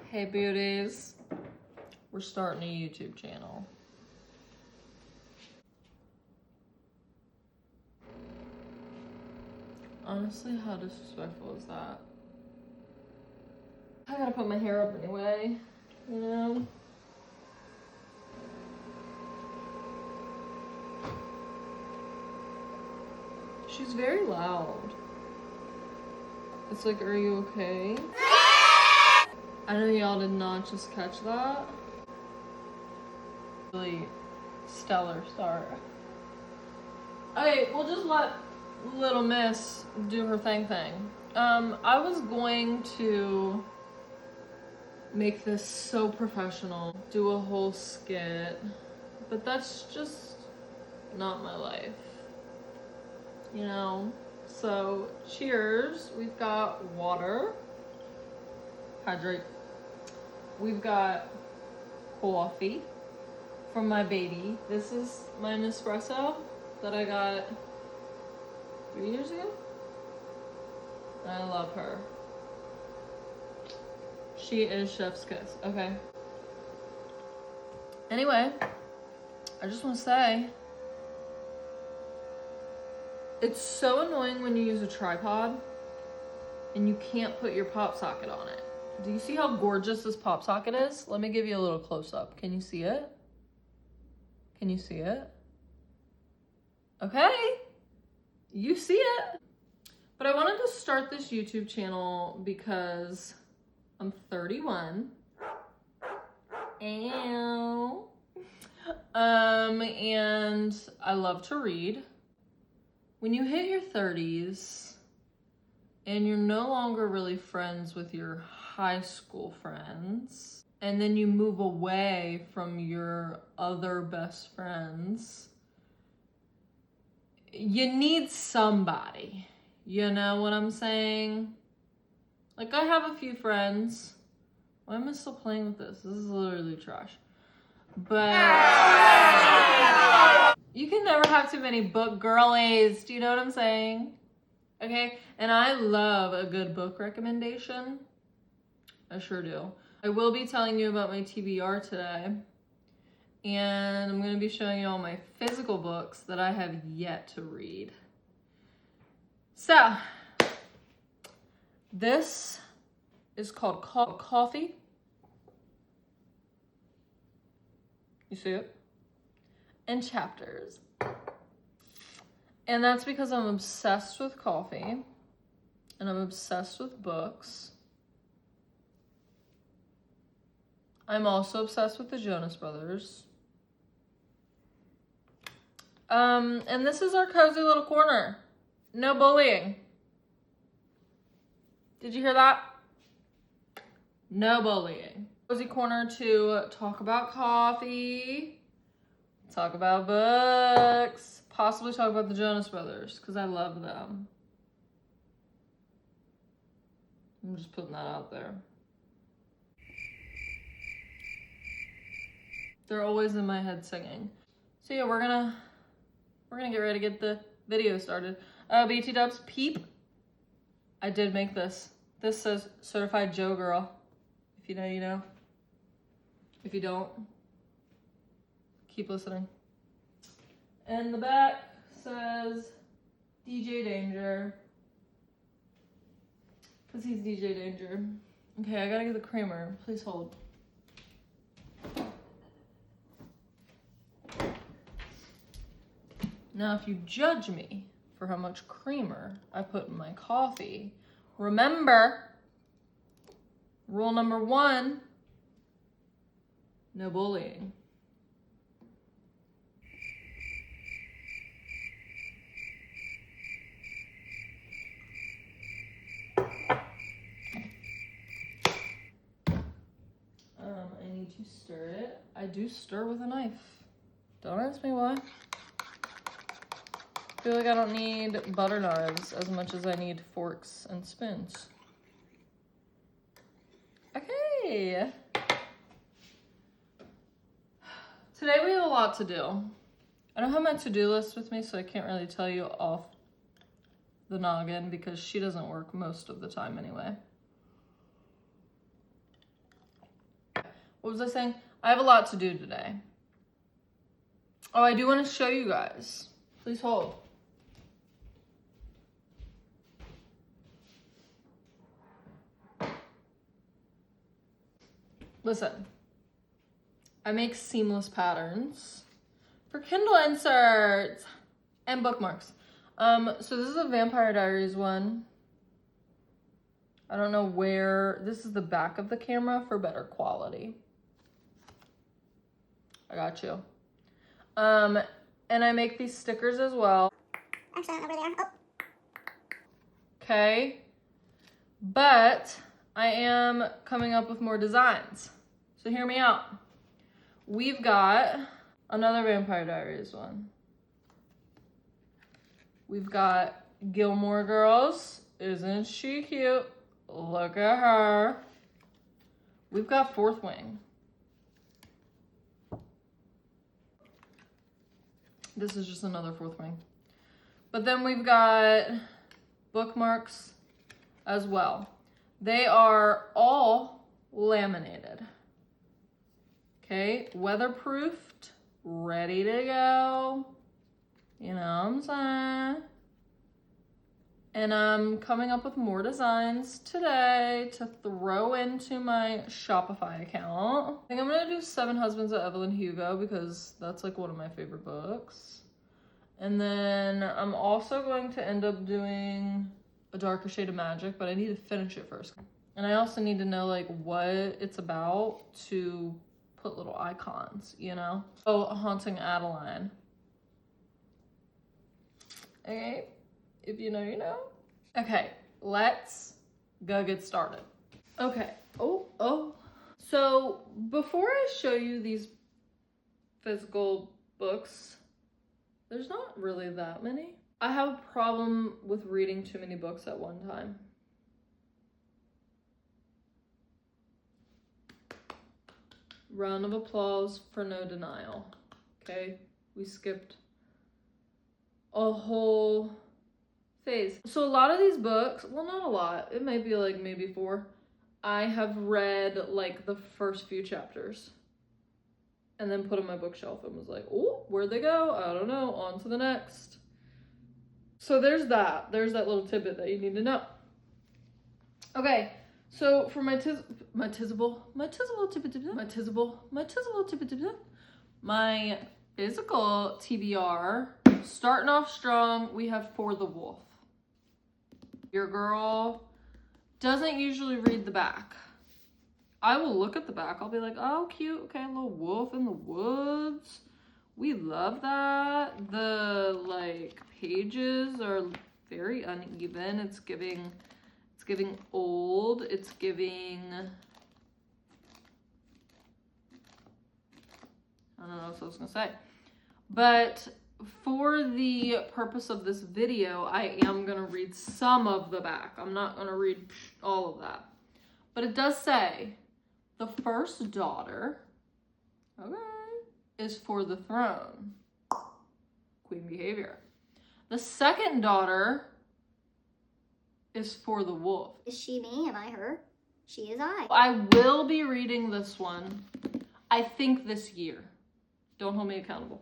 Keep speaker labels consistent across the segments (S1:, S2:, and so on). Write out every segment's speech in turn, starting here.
S1: Hey beauties, we're starting a YouTube channel. Honestly, how disrespectful is that? I gotta put my hair up anyway, you know? She's very loud. It's like, are you okay? I know y'all did not just catch that. Really stellar start. Okay, we'll just let Little Miss do her thing. I was going to make this so professional, do a whole skit, but that's just not my life, you know? So, cheers. We've got water. Hydrate. We've got coffee from my baby. This is my Nespresso that I got 3 years ago. I love her. She is chef's kiss, okay? Anyway, I just want to say, it's so annoying when you use a tripod and you can't put your pop socket on it. Do you see how gorgeous this pop socket is? Let me give you a little close up. Can you see it? Can you see it? Okay, you see it. But I wanted to start this YouTube channel because I'm 31. And I love to read. When you hit your 30s and you're no longer really friends with your high school friends, and then you move away from your other best friends, you need somebody. You know what I'm saying? Like, I have a few friends. Why am I still playing with this? This is literally trash. But you can never have too many book girlies. Do you know what I'm saying? Okay? And I love a good book recommendation. I sure do. I will be telling you about my TBR today. And I'm going to be showing you all my physical books that I have yet to read. So, this is called Coffee. You see it? And Chapters. And that's because I'm obsessed with coffee. And I'm obsessed with books. I'm also obsessed with the Jonas Brothers. And this is our cozy little corner. No bullying. Did you hear that? No bullying. Cozy corner to talk about coffee, talk about books, possibly talk about the Jonas Brothers, because I love them. I'm just putting that out there. They're always in my head singing. So yeah, we're gonna get ready to get the video started. BT Dubs, peep. I did make this. This says Certified Joe Girl. If you know, you know. If you don't, keep listening. And the back says DJ Danger. Because he's DJ Danger. Okay, I gotta get the creamer. Please hold. Now, if you judge me for how much creamer I put in my coffee, remember, rule number 1, no bullying. I need to stir it. I do stir with a knife. Don't ask me why. I feel like I don't need butter knives as much as I need forks and spoons. Okay. Today we have a lot to do. I don't have my to-do list with me, so I can't really tell you off the noggin because she doesn't work most of the time anyway. What was I saying? I have a lot to do today. Oh, I do want to show you guys. Please hold. Listen, I make seamless patterns for Kindle inserts and bookmarks. So this is a Vampire Diaries one. I don't know where, this is the back of the camera for better quality. I got you. And I make these stickers as well.
S2: Actually, over there. Oh.
S1: Okay. But I am coming up with more designs. So hear me out. We've got another Vampire Diaries one. We've got Gilmore Girls. Isn't she cute? Look at her. We've got Fourth Wing. This is just another Fourth Wing. But then we've got bookmarks as well. They are all laminated. Okay, weatherproofed, ready to go. You know what I'm saying? And I'm coming up with more designs today to throw into my Shopify account. I think I'm gonna do 7 Husbands of Evelyn Hugo because that's like one of my favorite books. And then I'm also going to end up doing A Darker Shade of Magic, but I need to finish it first. And I also need to know like what it's about to put little icons, you know? Oh, Haunting Adeline. Okay, if you know, you know. Okay, let's go get started. Okay, So before I show you these physical books, there's not really that many. I have a problem with reading too many books at one time. Round of applause for No Denial. Okay, we skipped a whole phase. So a lot of these books, well, not a lot, it might be like maybe 4. I have read like the first few chapters and then put on my bookshelf and was like, oh, where'd they go? I don't know, on to the next. So there's that little tidbit that you need to know. Okay, so for my physical TBR, starting off strong, we have For the Wolf. Your girl doesn't usually read the back. I will look at the back. I'll be like, oh, cute. Okay, a little wolf in the woods. We love that. The like pages are very uneven. It's giving old. It's giving, I don't know what I was gonna say. But for the purpose of this video, I am gonna read some of the back. I'm not gonna read all of that. But it does say, the first daughter, okay, is for the throne. Queen behavior. The second daughter is for the wolf.
S2: Is she me? Am I her? She is I.
S1: I will be reading this one, I think this year. Don't hold me accountable.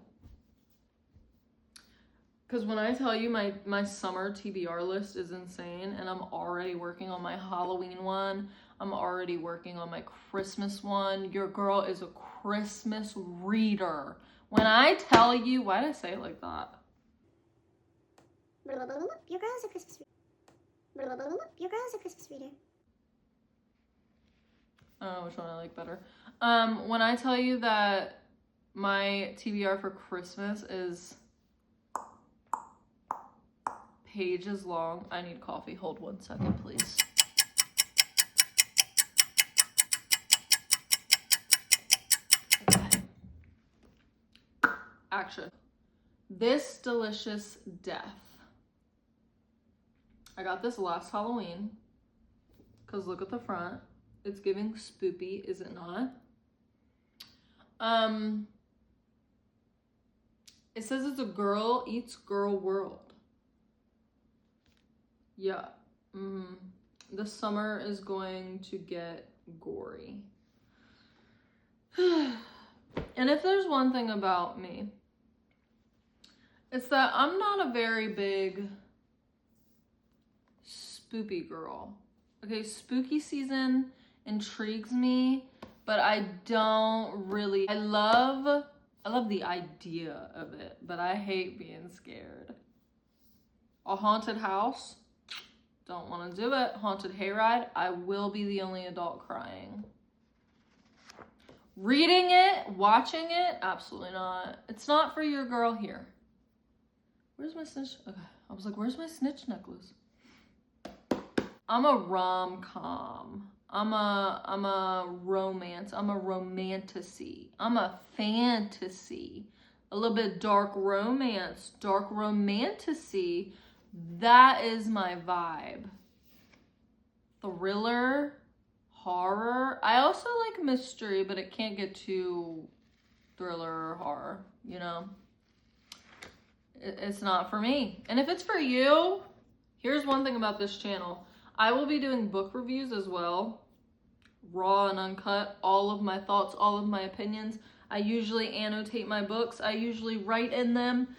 S1: Because when I tell you my summer TBR list is insane, and I'm already working on my Halloween one, I'm already working on my Christmas one. Your girl is a Christmas reader. When I tell you, why did I say it like that?
S2: Your girl is a Christmas reader. Your girl is a Christmas reader.
S1: I don't know which one I like better. When I tell you that my TBR for Christmas is pages long. I need coffee. Hold 1 second, please. Okay. Action. This Delicious Death. I got this last Halloween because look at the front. It's giving spoopy, is it not? It says it's a girl eats girl world. Yeah. The summer is going to get gory. And if there's one thing about me, it's that I'm not a very big spoopy girl. Okay, spooky season intrigues me, but I don't really, I love the idea of it, but I hate being scared. A haunted house, don't want to do it. Haunted hayride, I will be the only adult crying. Reading it, watching it, absolutely not. It's not for your girl here. Where's my snitch? Okay, I was like, where's my snitch necklace? I'm a rom-com. I'm a romance. I'm a romantasy. I'm a fantasy. A little bit dark romance, dark romantasy. That is my vibe. Thriller, horror. I also like mystery, but it can't get too thriller or horror, you know? It's not for me. And if it's for you, here's one thing about this channel. I will be doing book reviews as well. Raw and uncut, all of my thoughts, all of my opinions. I usually annotate my books. I usually write in them.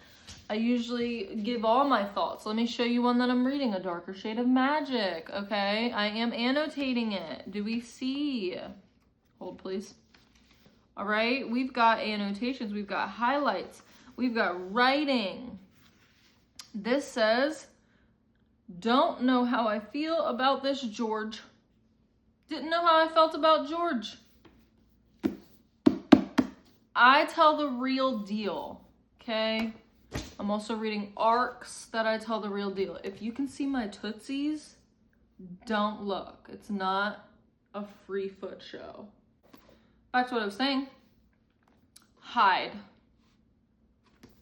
S1: I usually give all my thoughts. Let me show you one that I'm reading, A Darker Shade of Magic, okay? I am annotating it. Do we see? Hold, please. All right, we've got annotations. We've got highlights. We've got writing. This says, don't know how I feel about this, George. Didn't know how I felt about George. I tell the real deal, okay? I'm also reading arcs that I tell the real deal. If you can see my tootsies, don't look. It's not a free foot show. Back to what I was saying. Hide.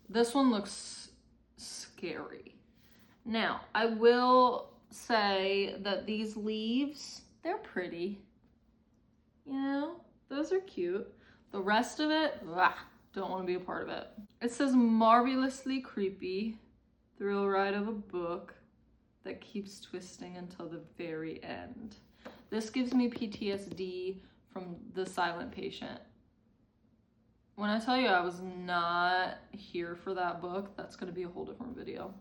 S1: This one looks scary. Now, I will say that these leaves, they're pretty. You know, those are cute. The rest of it, don't want to be a part of it. It says marvelously creepy thrill ride of a book that keeps twisting until the very end. This gives me PTSD from The Silent Patient. When I tell you I was not here for that book, that's going to be a whole different video.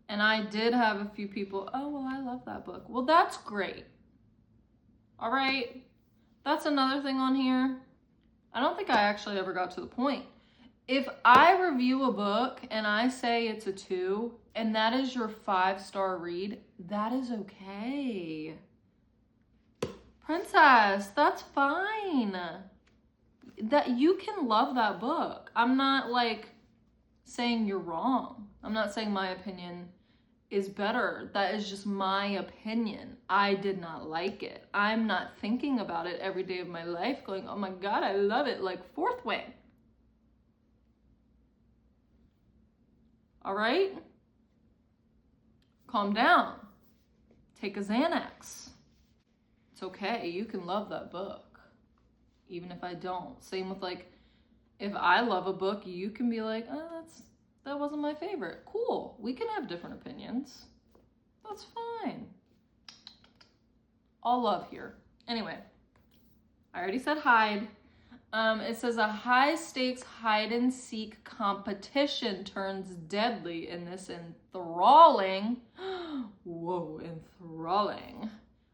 S1: And I did have a few people, oh, well, I love that book. Well, that's great. All right. That's another thing on here. I don't think I actually ever got to the point. If I review a book and I say it's a 2, and that is your 5-star read, that is okay. Princess, that's fine. That you can love that book. I'm not like saying you're wrong. I'm not saying my opinion is better. That is just my opinion. I did not like it. I'm not thinking about it every day of my life going, oh my God, I love it, like Fourth Wing. All right? Calm down. Take a Xanax. It's okay. You can love that book, even if I don't. Same with like, if I love a book, you can be like, oh, that wasn't my favorite. Cool. We can have different opinions. That's fine. All love here. Anyway, I already said hide. It says a high stakes hide and seek competition turns deadly in this enthralling, whoa, enthralling,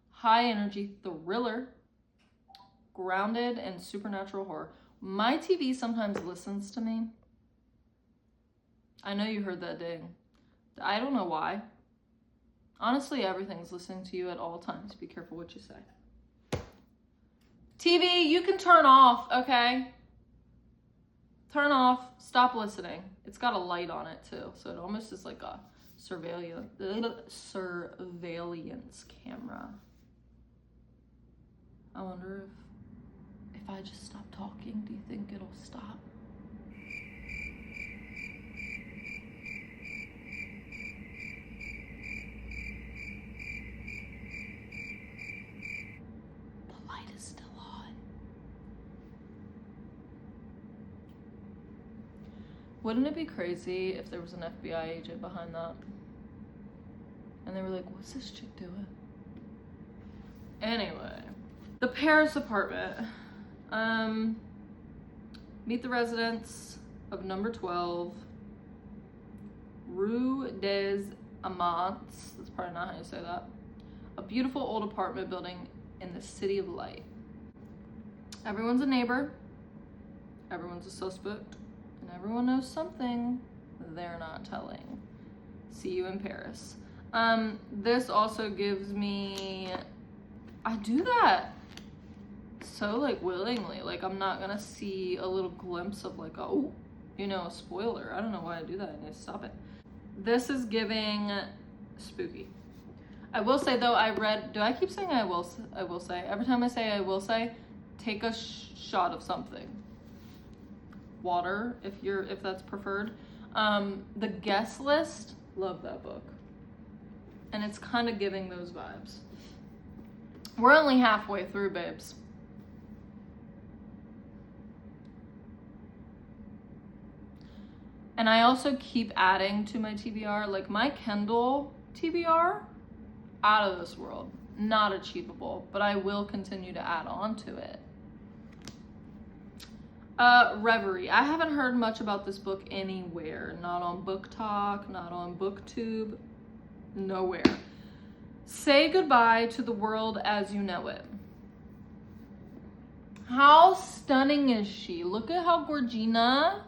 S1: high energy thriller, grounded and supernatural horror. My TV sometimes listens to me. I know you heard that ding. I don't know why. Honestly, everything's listening to you at all times. Be careful what you say. TV, you can turn off, okay? Turn off. Stop listening. It's got a light on it too, so it almost is like a surveillance camera. I wonder if I just stop talking, do you think it'll stop? Wouldn't it be crazy if there was an FBI agent behind that? And they were like, what's this chick doing? Anyway, the Paris apartment. Meet the residents of number 12, Rue des Amants. That's probably not how you say that. A beautiful old apartment building in the City of Light. Everyone's a neighbor, everyone's a suspect, and everyone knows something they're not telling. See you in Paris. This also gives me, I do that so like willingly. Like I'm not gonna see a little glimpse of like, oh, you know, a spoiler. I don't know why I do that. I need to stop it. This is giving spooky. I will say though, do I keep saying I will say? Every time I say I will say, take a shot of something. Water, if that's preferred. The Guest List, love that book. And it's kind of giving those vibes. We're only halfway through, babes. And I also keep adding to my TBR, like my Kindle TBR, out of this world, not achievable, but I will continue to add on to it. Reverie. I haven't heard much about this book anywhere. Not on Book Talk, not on BookTube, nowhere. Say goodbye to the world as you know it. How stunning is she? Look at how gorgina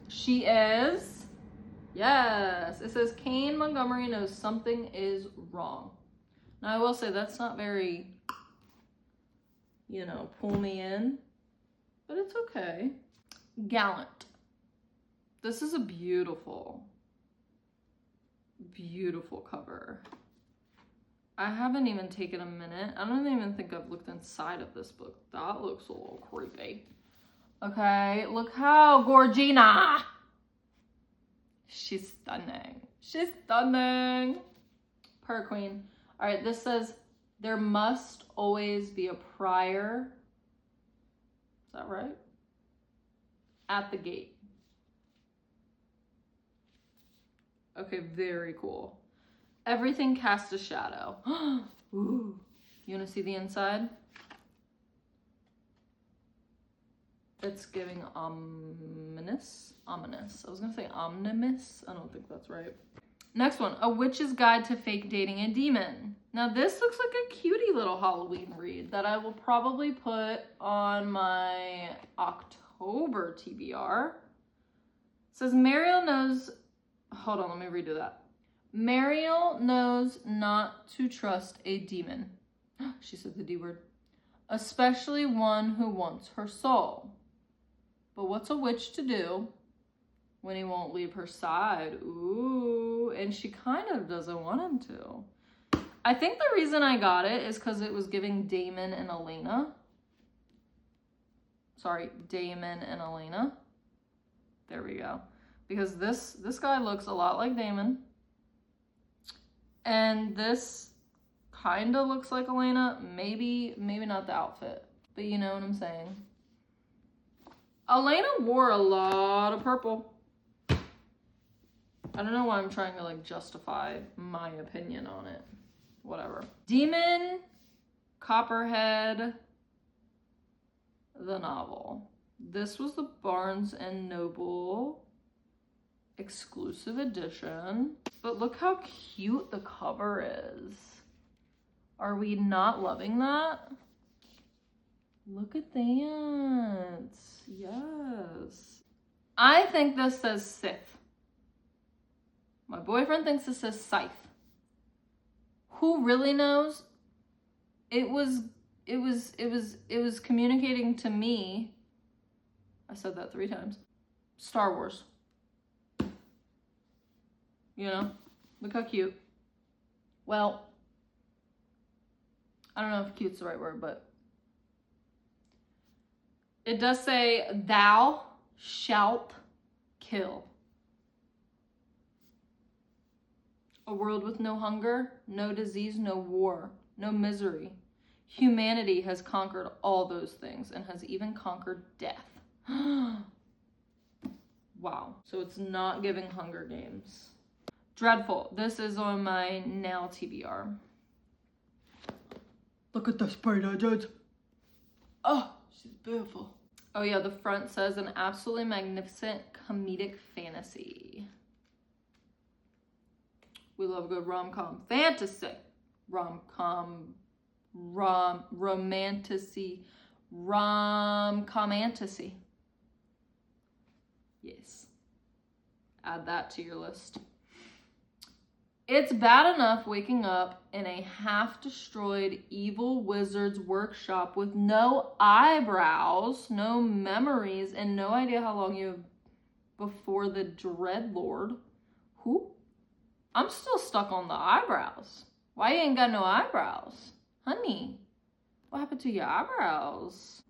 S1: she is. Yes, it says Kane Montgomery knows something is wrong. Now I will say that's not very, you know, pull me in, but it's okay. Gallant. This is a beautiful, beautiful cover. I haven't even taken a minute. I don't even think I've looked inside of this book. That looks a little creepy. Okay, look how gorgina. She's stunning. She's stunning. Per queen. All right, this says, there must always be a prior. Is that right? At the gate. Okay, very cool. Everything casts a shadow. Ooh. You want to see the inside? It's giving ominous. Ominous. I was going to say omnibus. I don't think that's right. Next one. A Witch's Guide to Fake Dating a Demon. Now this looks like a cutie little Halloween read that I will probably put on my October TBR. It says Mariel knows... Hold on, let me redo that. Mariel knows not to trust a demon. She said the D word. Especially one who wants her soul. But what's a witch to do when he won't leave her side? Ooh, and she kind of doesn't want him to. I think the reason I got it is because it was giving Damon and Elena. Sorry, Damon and Elena. There we go. Because this guy looks a lot like Damon. And this kind of looks like Elena. Maybe not the outfit, but you know what I'm saying. Elena wore a lot of purple. I don't know why I'm trying to like justify my opinion on it. Whatever. Demon, Copperhead, the novel. This was the Barnes and Noble exclusive edition. But look how cute the cover is. Are we not loving that? Look at that. Yes. I think this says Sith. My boyfriend thinks it says Scythe. Who really knows? It was communicating to me. I said that 3 times. Star Wars. You know? Look how cute. Well, I don't know if cute's the right word, but it does say, thou shalt kill. A world with no hunger, no disease, no war, no misery. Humanity has conquered all those things and has even conquered death. Wow. So it's not giving Hunger Games. Dreadful. This is on my now TBR. Look Look at this pretty dude. Oh, she's beautiful. Oh yeah, the front says an absolutely magnificent comedic fantasy. We love a good rom-com. Fantasy. Rom-com. Romantasy. Rom-com-antasy. Yes. Add that to your list. It's bad enough waking up in a half-destroyed evil wizard's workshop with no eyebrows, no memories, and no idea how long you have before the Dreadlord. Who? I'm still stuck on the eyebrows. Why you ain't got no eyebrows? Honey, what happened to your eyebrows?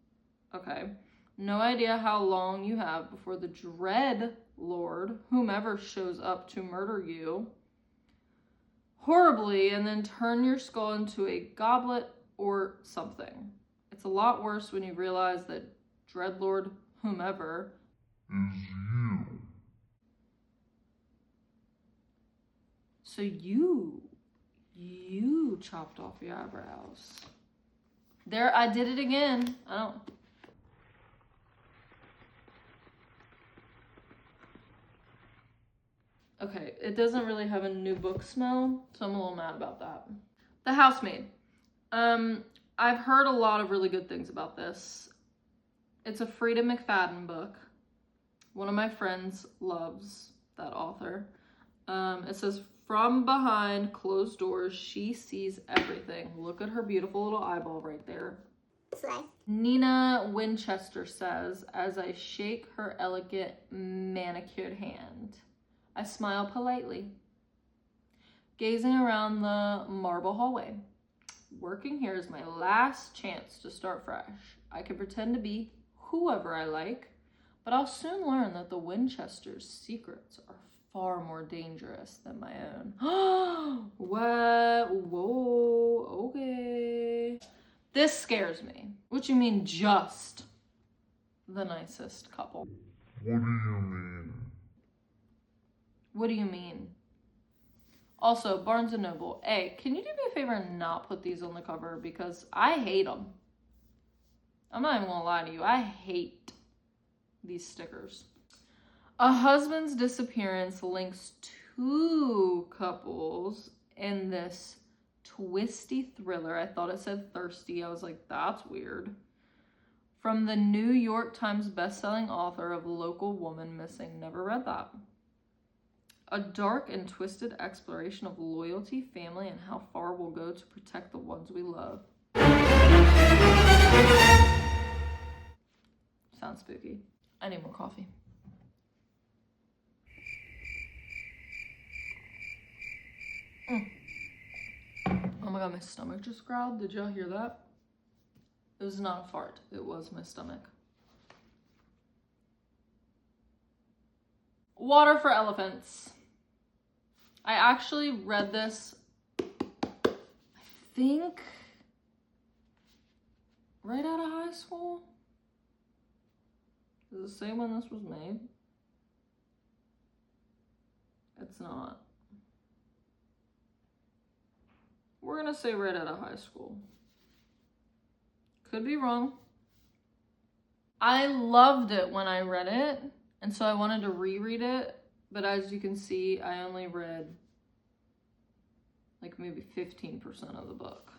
S1: Okay, no idea how long you have before the Dreadlord, whomever shows up to murder you horribly and then turn your skull into a goblet or something. It's a lot worse when you realize that Dreadlord, whomever, is you. So you chopped off your eyebrows. There, I did it again. I don't... Okay, it doesn't really have a new book smell, so I'm a little mad about that. The Housemaid. I've heard a lot of really good things about this. It's a Frida McFadden book. One of my friends loves that author. It says, from behind closed doors, she sees everything. Look at her beautiful little eyeball right there.
S2: Slay.
S1: Nina Winchester says, as I shake her elegant manicured hand, I smile politely, gazing around the marble hallway. Working here is my last chance to start fresh. I can pretend to be whoever I like, but I'll soon learn that the Winchesters' secrets are far more dangerous than my own. What? Whoa, okay. This scares me. What you mean, just the nicest couple?
S3: What do you mean?
S1: What do you mean? Also, Barnes & Noble, A, can you do me a favor and not put these on the cover? Because I hate them. I'm not even gonna lie to you. I hate these stickers. A husband's disappearance links two couples in this twisty thriller. I thought it said thirsty. I was like, that's weird. From the New York Times bestselling author of Local Woman Missing. Never read that. A dark and twisted exploration of loyalty, family, and how far we'll go to protect the ones we love. Sounds spooky. I need more coffee. Oh my god, my stomach just growled. Did y'all hear that? It was not a fart. It was my stomach. Water for Elephants. I actually read this, I think, right out of high school. Does it say when this was made? It's not. We're gonna say right out of high school. Could be wrong. I loved it when I read it, and so I wanted to reread it, but as you can see, I only read like maybe 15% of the book.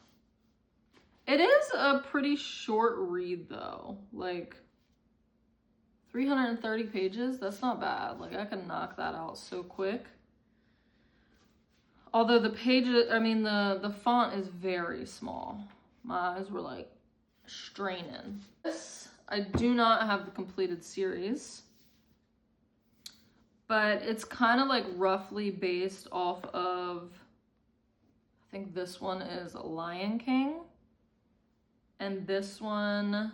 S1: It is a pretty short read though, like 330 pages, that's not bad. Like I can knock that out so quick. Although the pages, I mean the font is very small. My eyes were like straining. This, I do not have the completed series, but it's kind of like roughly based off of, I think this one is Lion King, and this one,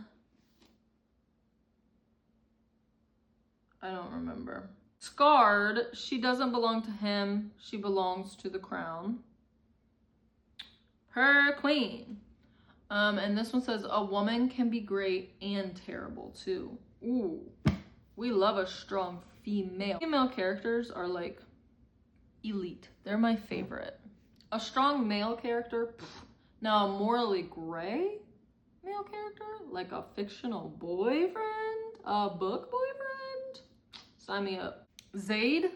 S1: I don't remember. Scarred, she doesn't belong to him, she belongs to the crown. Her queen. And this one says, a woman can be great and terrible too. Ooh, we love a strong female. Female characters are like elite. They're my favorite. A strong male character, Now, a morally gray male character, like a fictional boyfriend, a book boyfriend. Sign me up. Zayd.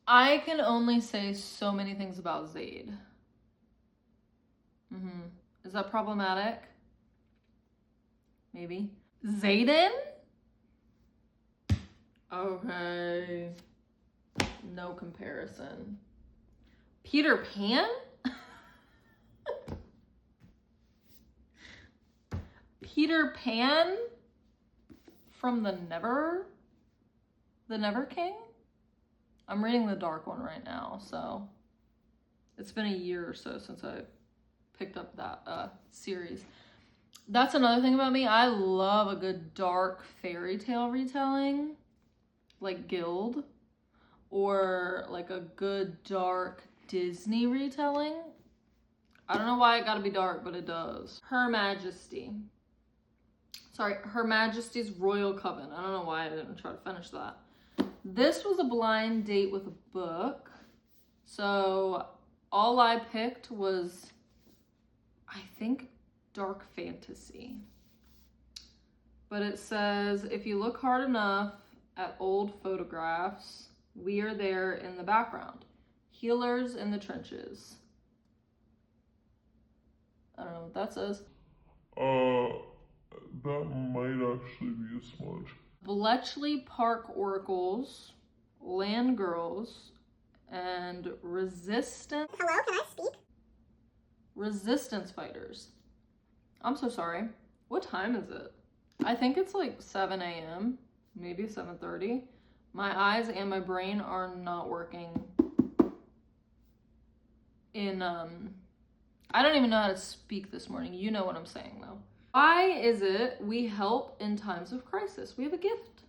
S1: I can only say so many things about Zayd. Is that problematic? Maybe. Zayden? Okay. No comparison. Peter Pan? Peter Pan from the Never King? I'm reading the dark one right now, so it's been a year or so since I picked up that series. That's another thing about me. I love a good dark fairy tale retelling, like Guild, or like a good dark Disney retelling. I don't know why it gotta be dark, but it does. Her Majesty's Royal Coven. I don't know why I didn't try to finish that. This was a blind date with a book. So all I picked was, I think, dark fantasy. But it says, if you look hard enough at old photographs, we are there in the background. Healers in the trenches. I don't know what that says.
S3: That might actually be a smudge.
S1: Bletchley Park Oracles, Land Girls, and Resistance.
S2: Hello, can I speak?
S1: Resistance Fighters. I'm so sorry. What time is it? I think it's like 7 a.m., maybe 7:30. My eyes and my brain are not working in, I don't even know how to speak this morning. You know what I'm saying, though. Why is it we help in times of crisis? We have a gift.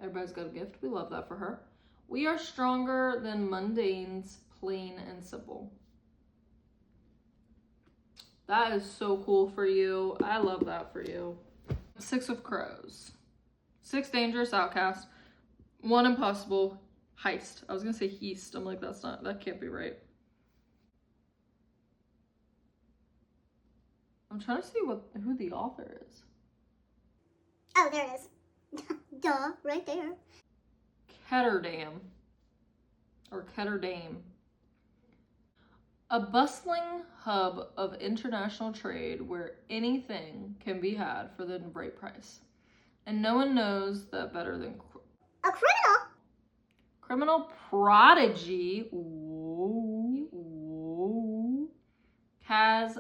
S1: Everybody's got a gift. We love that for her. We are stronger than mundanes, plain and simple. That is so cool for you. I love that for you. 6 of Crows. 6 dangerous outcasts. 1 impossible heist. I was gonna say heist. I'm like, that can't be right. I'm trying to see who the author is.
S2: Oh, there it is. Duh, right there.
S1: Ketterdam. Or Ketterdame. A bustling hub of international trade where anything can be had for the right price. And no one knows that better than
S2: A criminal?
S1: criminal prodigy. Whoa. Kaz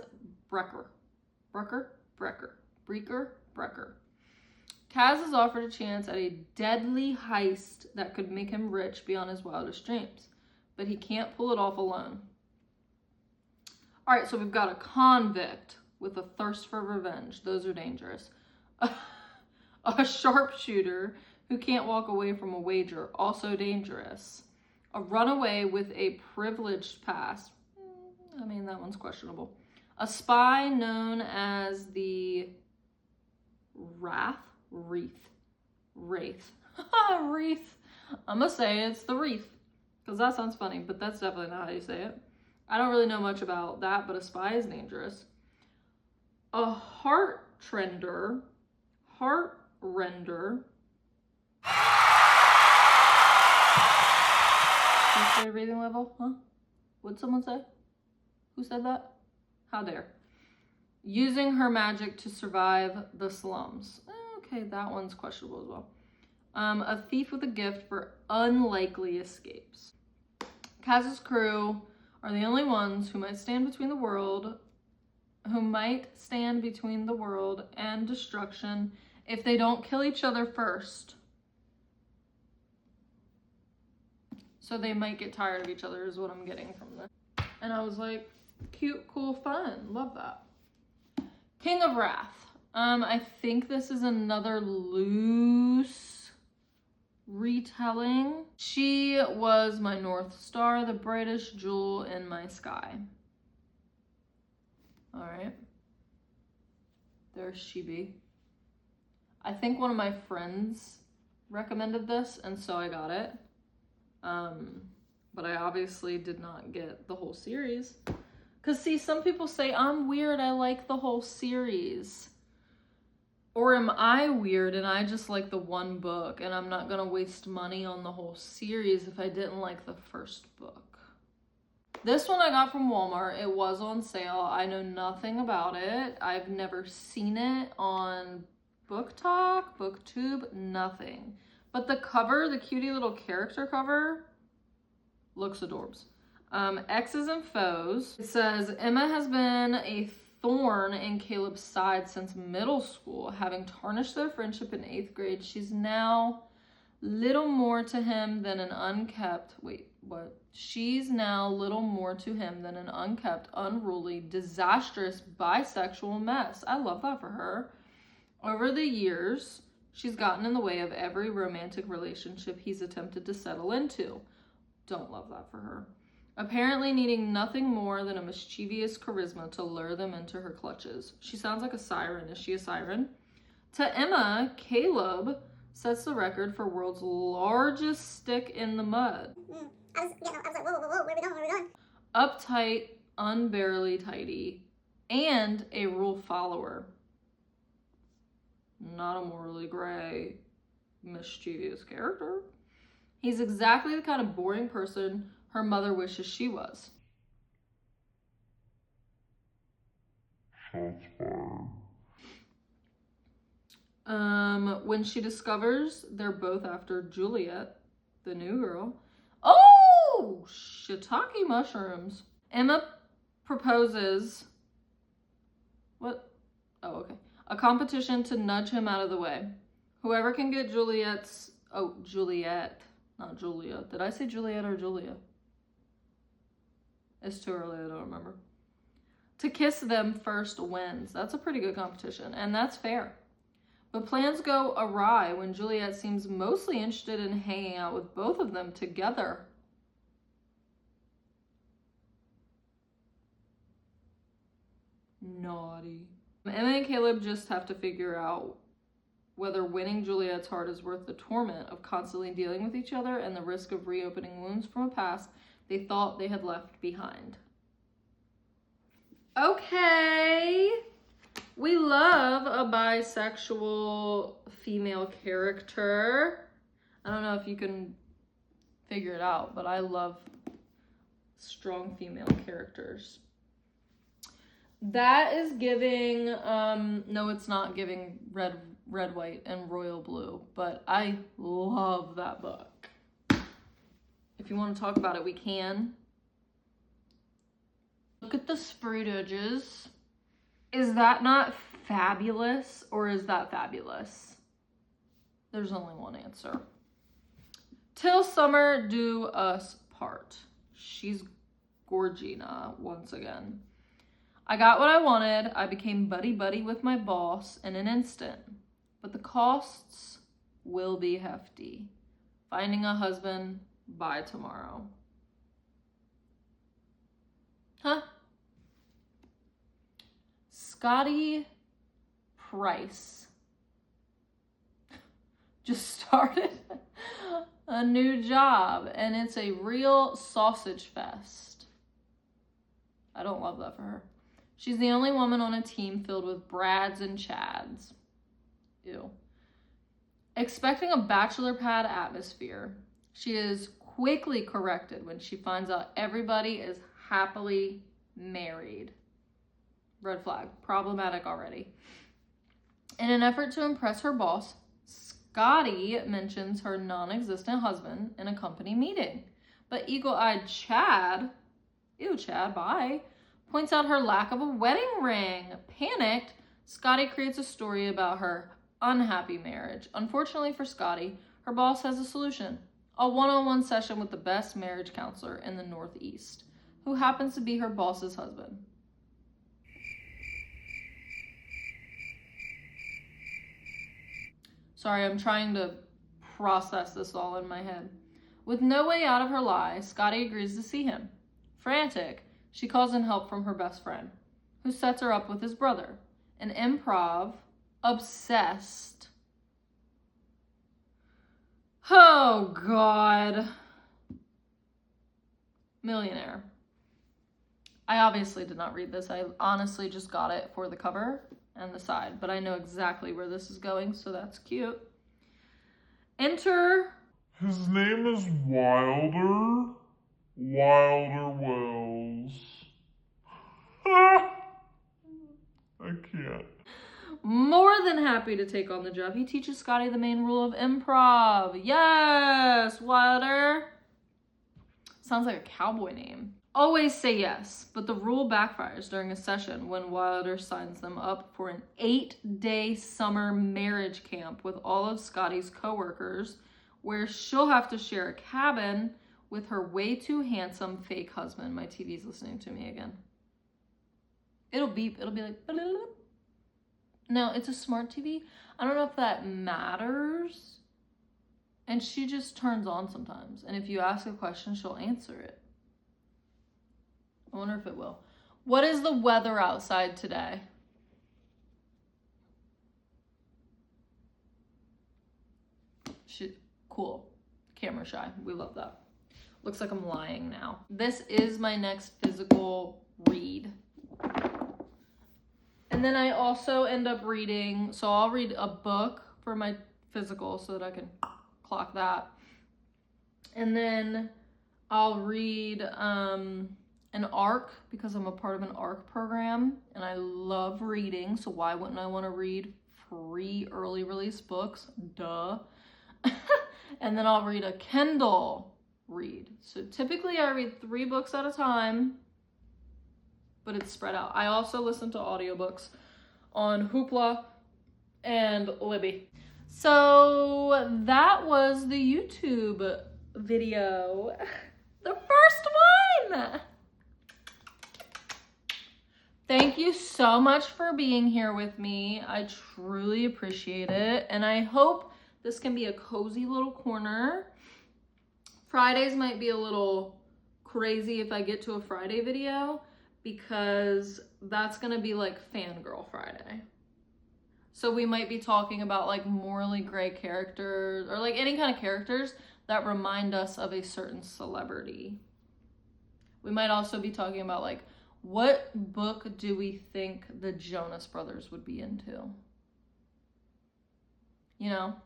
S1: Brecker. Brecker. Kaz is offered a chance at a deadly heist that could make him rich beyond his wildest dreams, but he can't pull it off alone. All right, so we've got a convict with a thirst for revenge. Those are dangerous. A sharpshooter who can't walk away from a wager. Also dangerous. A runaway with a privileged past. I mean, that one's questionable. A spy known as the Wraith. I'm gonna say it's the Wreath, because that sounds funny, but that's definitely not how you say it. I don't really know much about that, but a spy is dangerous. A heart render. Say reading level? Huh? What'd someone say? Who said that? How dare. Using her magic to survive the slums. Okay, that one's questionable as well. A thief with a gift for unlikely escapes. Kaz's crew are the only ones who might stand between the world and destruction if they don't kill each other first. So they might get tired of each other is what I'm getting from this. And I was like, cute, cool, fun. Love that. King of Wrath. I think this is another loose retelling. She was my North Star, the brightest jewel in my sky. All right. There's Shibi. I think one of my friends recommended this, and so I got it. But I obviously did not get the whole series. Because, see, some people say, I'm weird, I like the whole series. Or am I weird and I just like the one book and I'm not going to waste money on the whole series if I didn't like the first book? This one I got from Walmart. It was on sale. I know nothing about it. I've never seen it on Book Talk, BookTube, nothing. But the cover, the cutie little character cover, looks adorbs. X's and Foes. It says, Emma has been a thorn in Caleb's side since middle school. Having tarnished their friendship in 8th grade, she's now little more to him than an unkept, She's now little more to him than an unkept, unruly, disastrous, bisexual mess. I love that for her. Over the years, she's gotten in the way of every romantic relationship he's attempted to settle into. Don't love that for her. Apparently needing nothing more than a mischievous charisma to lure them into her clutches. She sounds like a siren. Is she a siren? To Emma, Caleb sets the record for world's largest stick in the mud.
S2: I was like, whoa, where we going?
S1: Uptight, unbearably tidy, and a rule follower. Not a morally gray, mischievous character. He's exactly the kind of boring person her mother wishes she was.
S3: Shots fired.
S1: When she discovers they're both after Juliet, the new girl. Oh, shiitake mushrooms. Emma proposes. What? Oh, okay. A competition to nudge him out of the way. Whoever can get Juliet, not Julia. Did I say Juliet or Julia? It's too early, I don't remember. To kiss them first wins. That's a pretty good competition, and that's fair. But plans go awry when Juliet seems mostly interested in hanging out with both of them together. Naughty. Emma and Caleb just have to figure out whether winning Juliet's heart is worth the torment of constantly dealing with each other and the risk of reopening wounds from a past they thought they had left behind. Okay. We love a bisexual female character. I don't know if you can figure it out, but I love strong female characters. That is giving, no, it's not giving red, white, and royal blue, but I love that book. If you want to talk about it, we can. Look at the sprayed edges. Is that not fabulous, or is that fabulous? There's only one answer. Till summer do us part. She's Gorgina once again. I got what I wanted. I became buddy-buddy with my boss in an instant. But the costs will be hefty. Finding a husband by tomorrow. Huh? Scotty Price just started a new job, and it's a real sausage fest. I don't love that for her. She's the only woman on a team filled with Brads and Chads. Ew. Expecting a bachelor pad atmosphere, she is quickly corrected when she finds out everybody is happily married. Red flag. Problematic already. In an effort to impress her boss, Scotty mentions her non-existent husband in a company meeting. But eagle-eyed Chad, ew, Chad, bye, points out her lack of a wedding ring. Panicked, Scotty creates a story about her unhappy marriage. Unfortunately for Scotty, her boss has a solution. A one-on-one session with the best marriage counselor in the Northeast, who happens to be her boss's husband. Sorry, I'm trying to process this all in my head. With no way out of her lie, Scotty agrees to see him. Frantic, she calls in help from her best friend, who sets her up with his brother, an improv obsessed. Oh, God. Millionaire. I obviously did not read this. I honestly just got it for the cover and the side, but I know exactly where this is going, so that's cute. Enter.
S3: His name is Wilder. Wilder Wells. I can't.
S1: More than happy to take on the job. He teaches Scotty the main rule of improv. Yes, Wilder. Sounds like a cowboy name. Always say yes, but the rule backfires during a session when Wilder signs them up for an 8-day summer marriage camp with all of Scotty's coworkers, where she'll have to share a cabin with her way too handsome fake husband. My TV's listening to me again. It'll beep. It'll be like, no, it's a smart TV. I don't know if that matters. And she just turns on sometimes. And if you ask a question, she'll answer it. I wonder if it will. What is the weather outside today? Cool. Camera shy. We love that. Looks like I'm lying now. This is my next physical read. And then I also end up reading, so I'll read a book for my physical so that I can clock that. And then I'll read an ARC because I'm a part of an ARC program and I love reading. So why wouldn't I want to read free early release books? Duh. And then I'll read a Kindle read. So typically I read 3 books at a time, but it's spread out. I also listen to audiobooks on Hoopla and Libby. So that was the YouTube video. The first one! Thank you so much for being here with me. I truly appreciate it. And I hope this can be a cozy little corner. Fridays might be a little crazy if I get to a Friday video, because that's gonna be like Fangirl Friday. So we might be talking about like morally gray characters or like any kind of characters that remind us of a certain celebrity. We might also be talking about like, what book do we think the Jonas Brothers would be into? You know,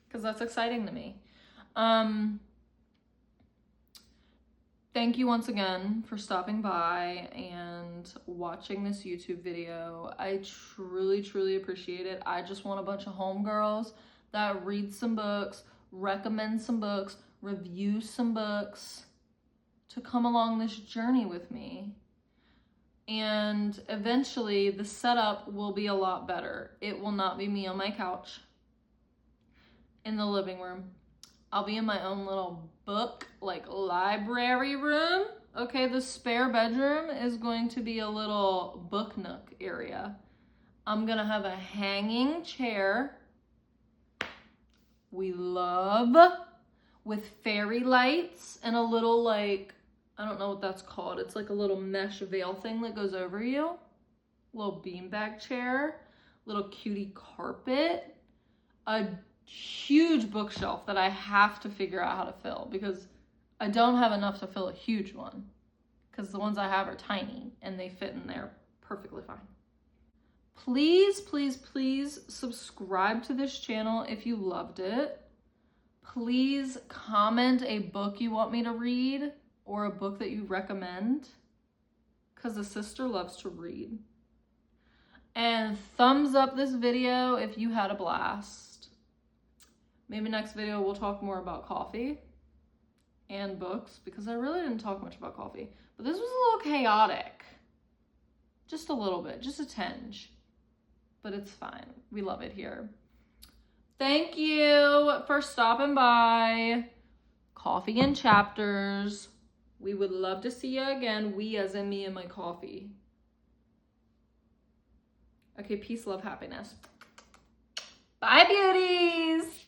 S1: because that's exciting to me. Thank you once again for stopping by and watching this YouTube video. I truly, truly appreciate it. I just want a bunch of homegirls that read some books, recommend some books, review some books to come along this journey with me. And eventually the setup will be a lot better. It will not be me on my couch in the living room. I'll be in my own little book, like library room. Okay, the spare bedroom is going to be a little book nook area. I'm gonna have a hanging chair we love with fairy lights and a little like, I don't know what that's called. It's like a little mesh veil thing that goes over you. Little beanbag chair, little cutie carpet, a huge bookshelf that I have to figure out how to fill because I don't have enough to fill a huge one because the ones I have are tiny and they fit in there perfectly fine. Please, please, please subscribe to this channel if you loved it. Please comment a book you want me to read or a book that you recommend because a sister loves to read. And thumbs up this video if you had a blast. Maybe next video we'll talk more about coffee and books because I really didn't talk much about coffee. But this was a little chaotic. Just a little bit, just a tinge. But it's fine. We love it here. Thank you for stopping by. Coffee and Chapters. We would love to see you again. We as in me and my coffee. Okay, peace, love, happiness. Bye, beauties.